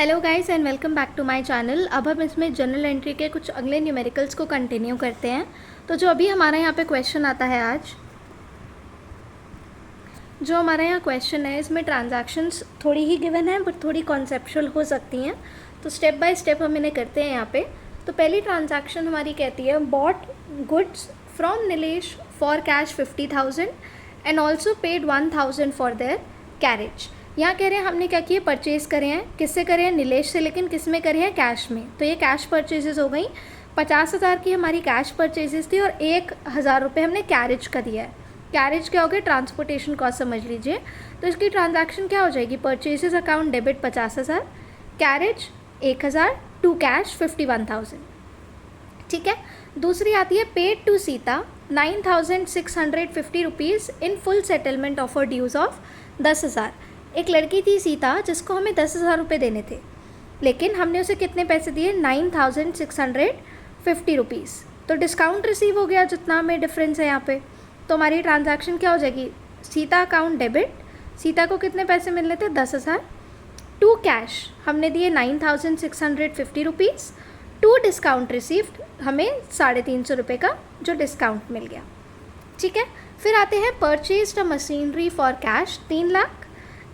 Hello guys and welcome back to my channel. अब हम इसमें जनरल एंट्री के कुछ अगले न्यूमेरिकल्स को कंटिन्यू करते हैं। तो जो अभी हमारा यहाँ पे क्वेश्चन आता है आज, जो हमारा यहाँ क्वेश्चन है इसमें ट्रांजैक्शंस थोड़ी ही गिवन है बट थोड़ी कॉन्सेप्चुअल हो सकती हैं। तो स्टेप बाय स्टेप हम इन्हें करते हैं यहाँ पे। तो पहली ट्रांजैक्शन हमारी कहती है bought goods from Nilesh for cash 50,000 and also paid 1,000 for their carriage. यहाँ कह रहे हैं हमने क्या किया, परचेज़ करे हैं। किससे करे हैं? नीलेश से, लेकिन किस में करे हैं? कैश में। तो ये कैश परचेजेस हो गई। 50,000 की हमारी कैश परचेजेस थी और 1,000 रुपये हमने कैरेज का दिया है। कैरेज क्या हो गया? ट्रांसपोर्टेशन कॉस्ट समझ लीजिए। तो इसकी ट्रांजैक्शन क्या हो जाएगी? Purchases account debit 50,000, carriage 1,000, to cash 51,000। ठीक है। दूसरी आती है paid to Sita 9,650 rupees in full settlement of dues of 10,000। एक लड़की थी सीता जिसको हमें 10,000 रुपये देने थे, लेकिन हमने उसे कितने पैसे दिए? 9,650 रुपीज़। तो डिस्काउंट रिसीव हो गया जितना हमें डिफरेंस है यहाँ पे। तो हमारी ट्रांजैक्शन क्या हो जाएगी? सीता अकाउंट डेबिट, सीता को कितने पैसे मिलने थे? 10,000, टू कैश हमने दिए 9,650 रुपीज़, टू डिस्काउंट रिसीव्ड हमें 350 रुपये का जो डिस्काउंट मिल गया। ठीक है। फिर आते हैं purchased a machinery for cash 3 lakh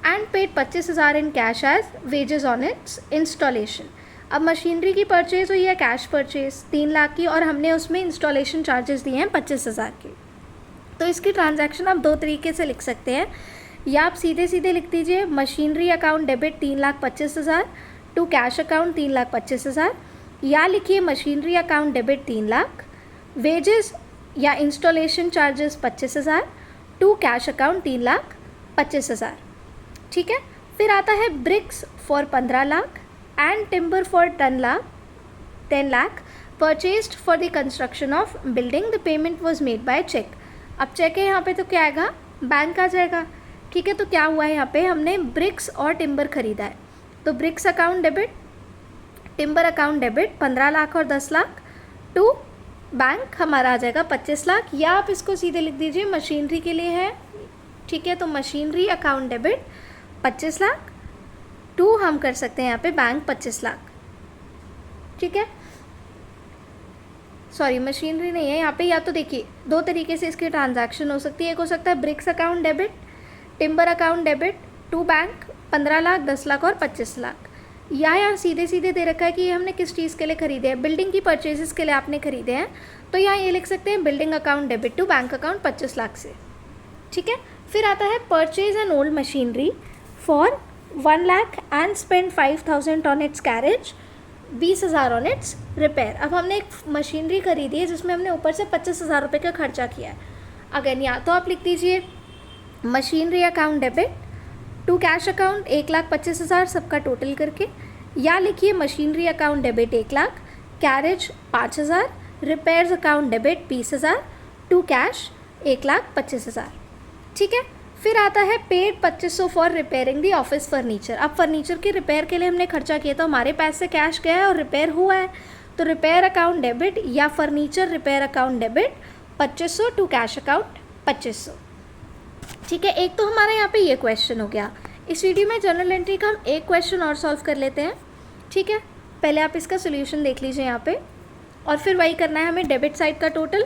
and paid 25,000 in cash as wages on its installation. अब मशीनरी की परचेज़ हुई है, कैश परचेज़ 3 लाख की, और हमने उसमें इंस्टॉलेशन चार्जेस दिए हैं 25,000 के। तो इसकी ट्रांजैक्शन आप दो तरीके से लिख सकते हैं। या आप सीधे सीधे लिख दीजिए machinery account debit 3,25,000 to cash account 3,25,000, या लिखिए machinery account debit 3 lakh, wages या installation charges 25,000 to cash account 3,25,000। ठीक है। फिर आता है bricks for 15 lakh and timber for 10 lakh purchased for the construction of building. The payment was made by cheque. अब cheque है यहाँ पे तो क्या आएगा? बैंक आ जाएगा। ठीक है। तो क्या हुआ है यहाँ पे? हमने ब्रिक्स और टिम्बर खरीदा है, तो bricks account debit, timber account debit 15 lakh और 10 लाख, टू बैंक हमारा आ जाएगा 25 लाख। या आप इसको सीधे लिख दीजिए मशीनरी के लिए है। ठीक है। तो machinery account debit 25 lakh, to हम कर सकते हैं यहाँ पे बैंक 25 लाख। ठीक है। सॉरी, मशीनरी नहीं है यहाँ पे। या तो देखिए दो तरीके से इसकी ट्रांजैक्शन हो सकती है। एक हो सकता है bricks account debit, timber account debit, to bank 15 lakh, 10 lakh और 25 लाख। या यहाँ सीधे सीधे दे रखा है कि हमने किस चीज़ के लिए खरीदे हैं, बिल्डिंग की परचेजेस के लिए आपने खरीदे हैं, तो यहाँ ये लिख सकते हैं building account debit to bank account 25 lakh से। ठीक है। फिर आता है purchase an old machinery for 1 lakh and spend 5,000 on its carriage, 20,000 on its repair. अब हमने एक मशीनरी खरीदी है जिसमें हमने ऊपर से 25,000 रुपये का खर्चा किया है। अगर या तो आप लिख दीजिए machinery account debit to cash account 1,25,000 सबका टोटल करके, या लिखिए machinery account debit 1 lakh, carriage 5,000, repairs account debit 20,000, to cash 1,25,000। ठीक है। फिर आता है paid 2,500 for repairing the office furniture. अब फर्नीचर के रिपेयर के लिए हमने खर्चा किया, तो हमारे पैसे से कैश गया है और रिपेयर हुआ है, तो रिपेयर अकाउंट डेबिट या furniture repair account debit 2,500 to cash account 2,500। ठीक है। एक तो हमारा यहाँ पे ये क्वेश्चन हो गया। इस वीडियो में जनरल एंट्री का हम एक क्वेश्चन और सॉल्व कर लेते हैं। ठीक है। पहले आप इसका सोल्यूशन देख लीजिए यहाँ पे, और फिर वही करना है हमें। डेबिट साइड का टोटल,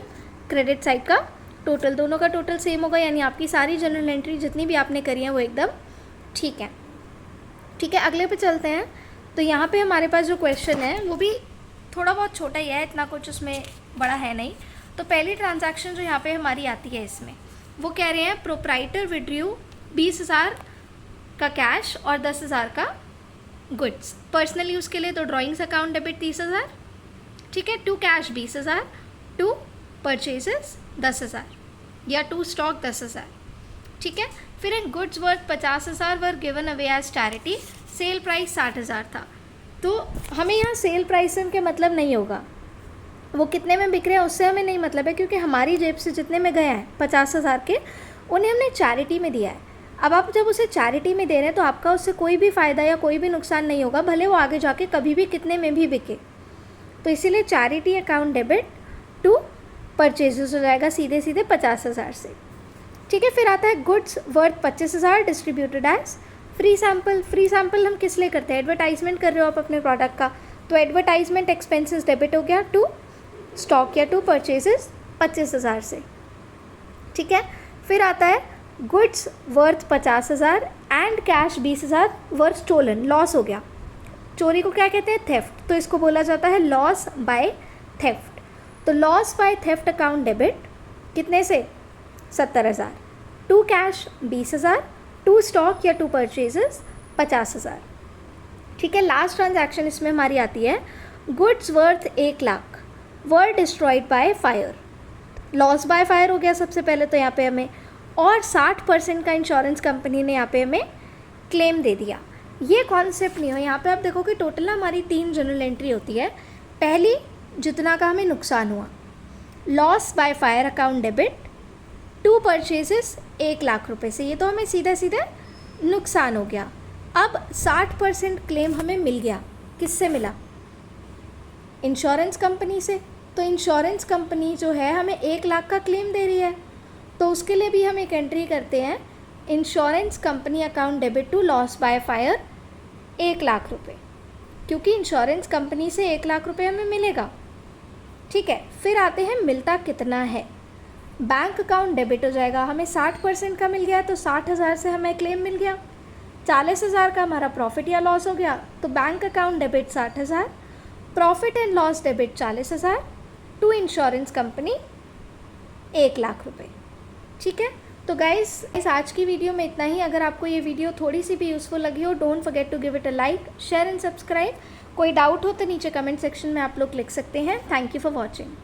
क्रेडिट साइड का टोटल, दोनों का टोटल सेम होगा, यानी आपकी सारी जनरल एंट्री जितनी भी आपने करी है वो एकदम ठीक है। ठीक है। अगले पे चलते हैं। तो यहाँ पे हमारे पास जो क्वेश्चन है वो भी थोड़ा बहुत छोटा ही है, इतना कुछ उसमें बड़ा है नहीं। तो पहली ट्रांजैक्शन जो यहाँ पे हमारी आती है इसमें, वो कह रहे हैं प्रोप्राइटर विड्रू 20,000 का कैश और 10,000 का गुड्स पर्सनल यूज़ के लिए। तो ड्राइंग्स अकाउंट डेबिट 30,000, ठीक है, टू कैश 20,000, टू परचेजेस 10,000 या टू स्टॉक 10,000। ठीक है। फिर इन goods worth 50,000 were given away as charity, sale price 60,000 था। तो हमें यहाँ सेल प्राइस से उनके मतलब नहीं होगा, वो कितने में बिक रहे हैं उससे हमें नहीं मतलब है, क्योंकि हमारी जेब से जितने में गए हैं 50,000 के, उन्हें हमने चैरिटी में दिया है। अब आप जब उसे चैरिटी में दे रहे हैं तो आपका उससे कोई भी फ़ायदा या कोई भी नुकसान नहीं होगा, भले वो आगे जाके कभी भी कितने में भी बिके। तो इसीलिए charity account debit to purchases हो जाएगा सीधे सीधे 50,000 से। ठीक है। फिर आता है goods worth 25,000 distributed as free sample हम किस लिए करते हैं? एडवर्टाइजमेंट कर रहे हो आप अपने प्रोडक्ट का, तो एडवर्टाइजमेंट एक्सपेंसेस डेबिट हो गया टू स्टॉक या टू परचेजेस 25,000 से, ठीक है। फिर आता है goods worth 50,000 and cash 20,000 worth stolen, loss हो गया। चोरी को क्या कहते हैं? थेफ्ट, तो इसको बोला जाता है लॉस बाय थेफ्ट। तो loss by theft account debit कितने से? 70,000, टू कैश 20,000, टू स्टॉक या टू परचेजेस 50,000, ठीक है। लास्ट ट्रांजैक्शन इसमें हमारी आती है goods worth 1 lakh were destroyed by fire, loss by fire हो गया सबसे पहले तो यहाँ पे हमें, और 60% का इंश्योरेंस कंपनी ने यहाँ पे हमें क्लेम दे दिया। ये कॉन्सेप्ट नहीं हो, यहाँ पे आप देखो कि टोटल ना हमारी 3 जनरल एंट्री होती है। पहली, जितना का हमें नुकसान हुआ, loss by fire account debit, to purchases 1 lakh रुपए से, ये तो हमें सीधा सीधा नुकसान हो गया। अब 60% क्लेम हमें मिल गया, किससे मिला? इंश्योरेंस कंपनी से। तो इंश्योरेंस कंपनी जो है हमें 1 लाख का क्लेम दे रही है, तो उसके लिए भी हम एक एंट्री करते हैं, insurance company account debit to loss by fire 1 lakh रुपए, क्योंकि इंश्योरेंस कंपनी से 1 लाख रुपए हमें मिलेगा, ठीक है। फिर आते हैं मिलता कितना है। बैंक अकाउंट डेबिट हो जाएगा, हमें 60% का मिल गया तो 60,000 से हमें क्लेम मिल गया। 40,000 का हमारा प्रॉफिट या लॉस हो गया, तो bank account debit 60,000, profit and loss debit 40,000, to insurance company 1 lakh रुपए, ठीक है। तो गाइस इस आज की वीडियो में इतना ही। अगर आपको ये वीडियो थोड़ी सी भी यूज़फुल लगी हो, don't forget to give it a like, share and subscribe. कोई डाउट हो तो नीचे कमेंट सेक्शन में आप लोग लिख सकते हैं। Thank you for watching.